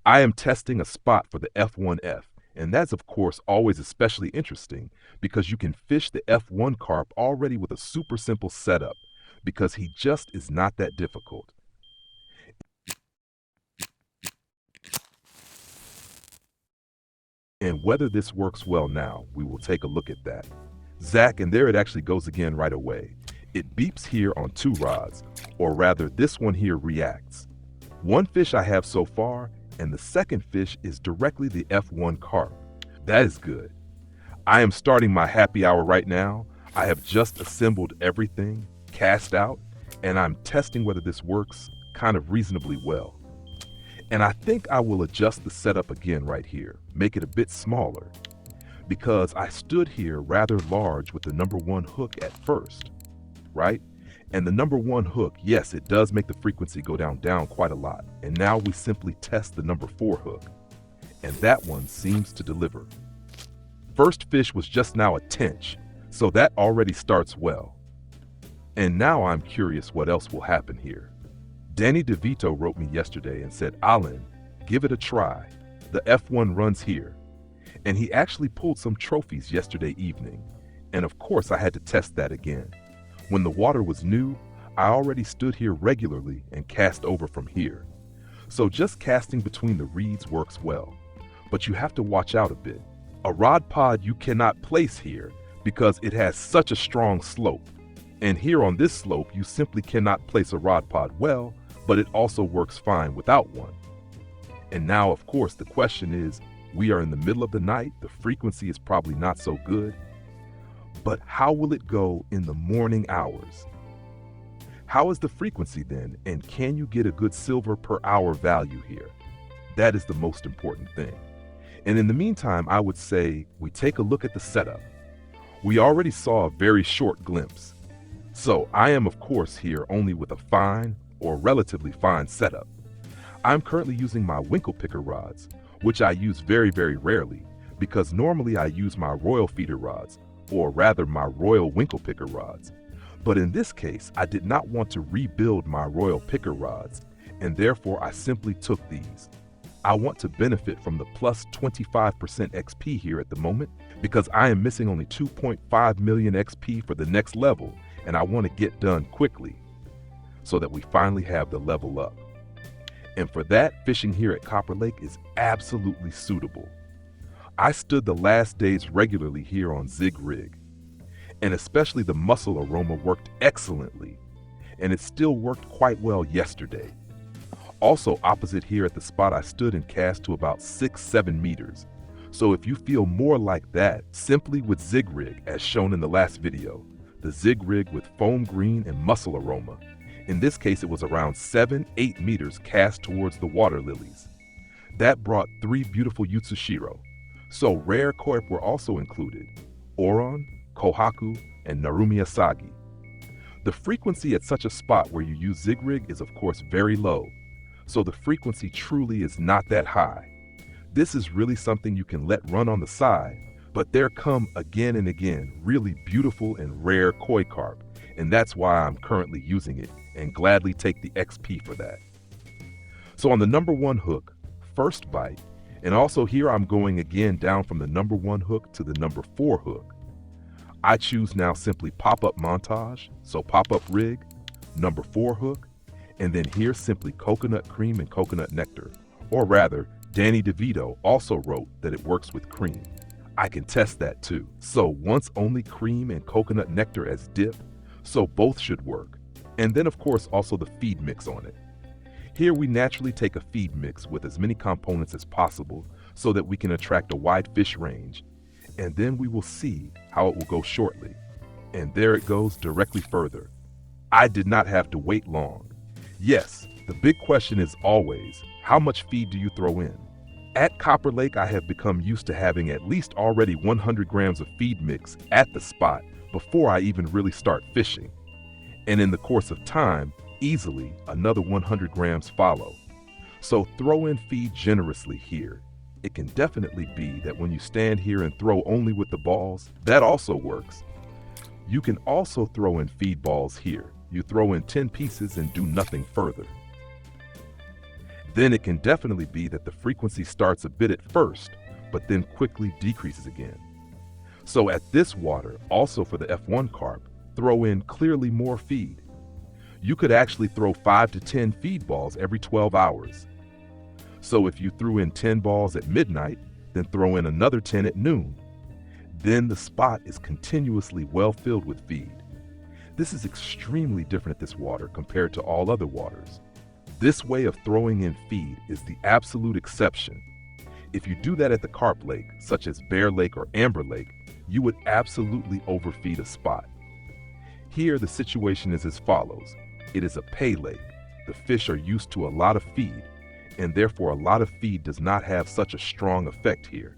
I am testing a spot for the F1F, and that's of course always especially interesting because you can fish the F1 Carp already with a super simple setup because he just is not that difficult. And whether this works well now, we will take a look at that. Zach, and there it actually goes again right away. It beeps here on 2 rods, or rather this one here reacts. One fish I have so far, and the second fish is directly the F1 Carp. That is good. I am starting my happy hour right now. I have just assembled everything, cast out, and I'm testing whether this works kind of reasonably well. And I think I will adjust the setup again right here, make it a bit smaller, because I stood here rather large with the number 1 hook at first, right? And the number 1 hook, yes, it does make the frequency go down quite a lot. And now we simply test the number 4 hook, and that one seems to deliver. First fish was just now a tench, so that already starts well. And now I'm curious what else will happen here. Danny DeVito wrote me yesterday and said, Alan, give it a try. The F1 runs here. And he actually pulled some trophies yesterday evening. And of course I had to test that again. When the water was new, I already stood here regularly and cast over from here. So just casting between the reeds works well. But you have to watch out a bit. A rod pod you cannot place here because it has such a strong slope. And here on this slope, you simply cannot place a rod pod well, but it also works fine without one. And now, of course, the question is, we are in the middle of the night, the frequency is probably not so good, but how will it go in the morning hours? How is the frequency then, and can you get a good silver per hour value here? That is the most important thing. And in the meantime, I would say we take a look at the setup. We already saw a very short glimpse. So I am, of course, here only with a fine or relatively fine setup. I'm currently using my winkle picker rods, which I use very rarely because normally I use my royal feeder rods, or rather my royal winkle picker rods. But in this case, I did not want to rebuild my royal picker rods, and therefore I simply took these. I want to benefit from the plus 25% XP here at the moment because I am missing only 2.5 million XP for the next level, and I want to get done quickly so that we finally have the level up. And for that, fishing here at Copper Lake is absolutely suitable. I stood the last days regularly here on Zig Rig, and especially the mussel aroma worked excellently, and it still worked quite well yesterday. Also opposite here at the spot I stood and cast to about 6-7 meters. So if you feel more like that, simply with Zig Rig as shown in the last video, the Zig Rig with foam green and mussel aroma. In this case, it was around 7-8 meters cast towards the water lilies. That brought 3 beautiful Yutsushiro. So rare koi were also included, Oron, Kohaku, and Narumi Asagi. The frequency at such a spot where you use Zig Rig is of course very low, so the frequency truly is not that high. This is really something you can let run on the side, but there come again and again really beautiful and rare koi carp, and that's why I'm currently using it and gladly take the XP for that. So on the number 1 hook, first bite, and also here I'm going again down from the number 1 hook to the number 4 hook. I choose now simply pop-up montage, so pop-up rig, number 4 hook, and then here simply coconut cream and coconut nectar, or rather, Danny DeVito also wrote that it works with cream. I can test that too. So once only cream and coconut nectar as dip, so both should work. And then of course also the feed mix on it. Here we naturally take a feed mix with as many components as possible so that we can attract a wide fish range. And then we will see how it will go shortly. And there it goes directly further. I did not have to wait long. Yes, the big question is always, how much feed do you throw in? At Copper Lake, I have become used to having at least already 100 grams of feed mix at the spot before I even really start fishing. And in the course of time, easily another 100 grams follow. So throw in feed generously here. It can definitely be that when you stand here and throw only with the balls, that also works. You can also throw in feed balls here. You throw in 10 pieces and do nothing further. Then it can definitely be that the frequency starts a bit at first, but then quickly decreases again. So at this water, also for the F1 carp, throw in clearly more feed. You could actually throw 5 to 10 feed balls every 12 hours. So if you threw in 10 balls at midnight, then throw in another 10 at noon. Then the spot is continuously well filled with feed. This is extremely different at this water compared to all other waters. This way of throwing in feed is the absolute exception. If you do that at the carp lake, such as Bear Lake or Amber Lake, you would absolutely overfeed a spot. Here the situation is as follows. It is a pay lake. The fish are used to a lot of feed, and therefore a lot of feed does not have such a strong effect here.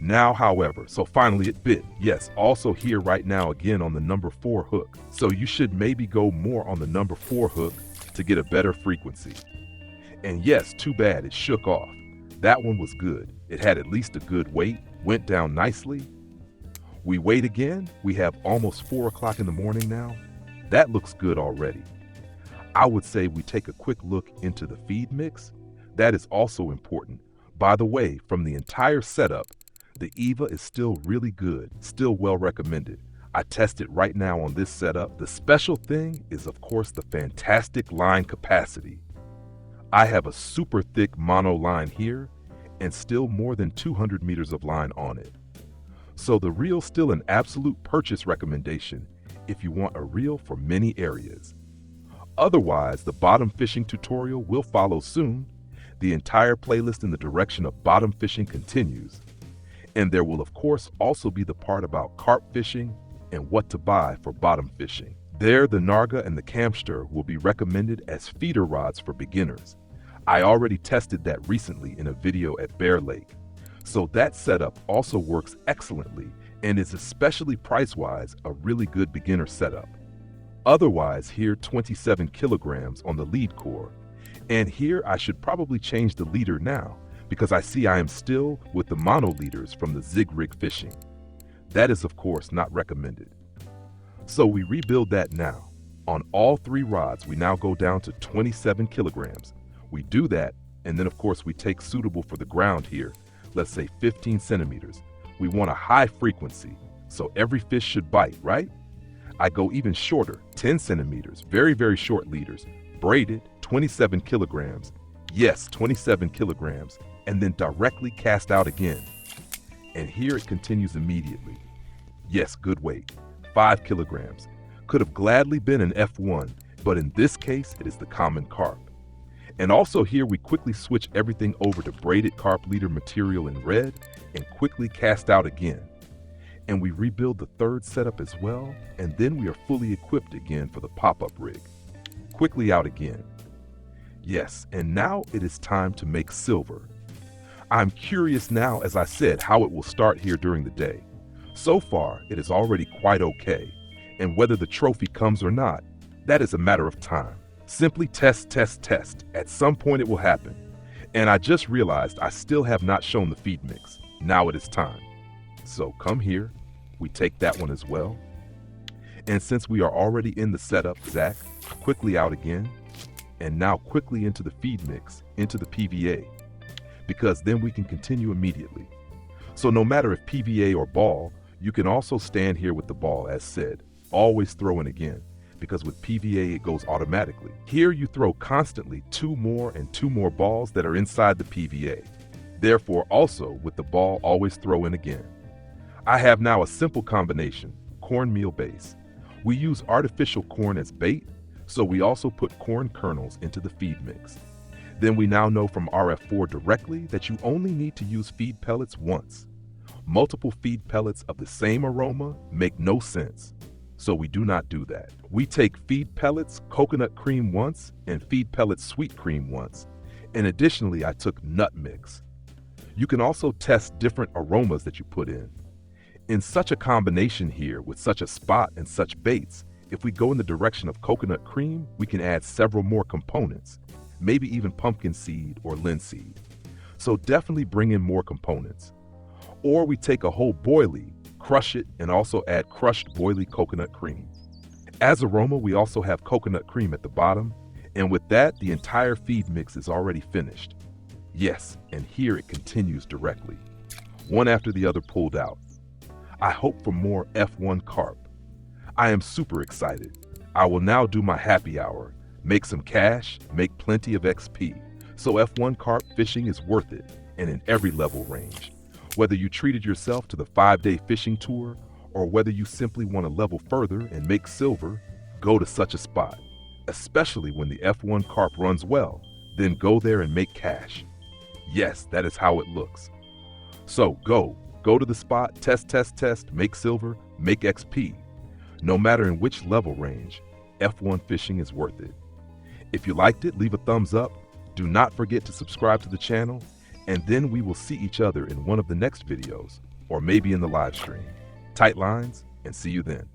Now, however, so finally it bit. Yes, also here right now again on the number 4 hook. So you should maybe go more on the number 4 hook to get a better frequency. And yes, too bad it shook off. That one was good. It had at least a good weight, went down nicely. We wait again. We have almost 4 o'clock in the morning now. That looks good already. I would say we take a quick look into the feed mix. That is also important. By the way, from the entire setup, the EVA is still really good, still well recommended. I test it right now on this setup. The special thing is, of course, the fantastic line capacity. I have a super thick mono line here and still more than 200 meters of line on it. So the reel's still an absolute purchase recommendation if you want a reel for many areas. Otherwise, the bottom fishing tutorial will follow soon. The entire playlist in the direction of bottom fishing continues. And there will of course also be the part about carp fishing and what to buy for bottom fishing. There, the Narga and the Camster will be recommended as feeder rods for beginners. I already tested that recently in a video at Bear Lake. So that setup also works excellently and is, especially price-wise, a really good beginner setup. Otherwise, here 27 kilograms on the lead core. And here I should probably change the leader now, because I see I am still with the mono leaders from the Zig Rig fishing. That is of course not recommended. So we rebuild that now. On all 3 rods we now go down to 27 kilograms. We do that, and then of course we take suitable for the ground here, let's say 15 centimeters. We want a high frequency, so every fish should bite, right? I go even shorter, 10 centimeters, very, very short leaders, braided, 27 kilograms. Yes, 27 kilograms, and then directly cast out again. And here it continues immediately. Yes, good weight, 5 kilograms. Could have gladly been an F1, but in this case, it is the common carp. And also here we quickly switch everything over to braided carp leader material in red and quickly cast out again. And we rebuild the 3rd setup as well, and then we are fully equipped again for the pop-up rig. Quickly out again. Yes, and now it is time to make silver. I'm curious now, as I said, how it will start here during the day. So far, it is already quite okay, and whether the trophy comes or not, that is a matter of time. Simply test, test, test. At some point it will happen. And I just realized I still have not shown the feed mix. Now it is time. So come here, we take that one as well. And since we are already in the setup, Zach, quickly out again, and now quickly into the feed mix, into the PVA, because then we can continue immediately. So no matter if PVA or ball, you can also stand here with the ball as said, always throw in again, because with PVA it goes automatically. Here you throw constantly 2 more and 2 more balls that are inside the PVA. Therefore also with the ball always throw in again. I have now a simple combination, cornmeal base. We use artificial corn as bait, so we also put corn kernels into the feed mix. Then we now know from RF4 directly that you only need to use feed pellets once. Multiple feed pellets of the same aroma make no sense, so we do not do that. We take feed pellets coconut cream once and feed pellets sweet cream once, and additionally I took nut mix. You can also test different aromas that you put in. In such a combination here with such a spot and such baits, if we go in the direction of coconut cream, we can add several more components, maybe even pumpkin seed or linseed. So definitely bring in more components. Or we take a whole boilie, crush it, and also add crushed boilie coconut cream. As aroma, we also have coconut cream at the bottom, And with that, the entire feed mix is already finished. Yes, and here it continues directly. One after the other pulled out. I hope for more F1 Carp. I am super excited. I will now do my happy hour, make some cash, make plenty of XP. So F1 Carp fishing is worth it, and in every level range. Whether you treated yourself to the 5-day fishing tour, or whether you simply want to level further and make silver, go to such a spot. Especially when the F1 Carp runs well, then go there and make cash. Yes, that is how it looks. So go to the spot, test, make silver, make XP. No matter in which level range, F1 fishing is worth it. If you liked it, leave a thumbs up. Do not forget to subscribe to the channel, and then we will see each other in one of the next videos, or maybe in the live stream. Tight lines, and see you then.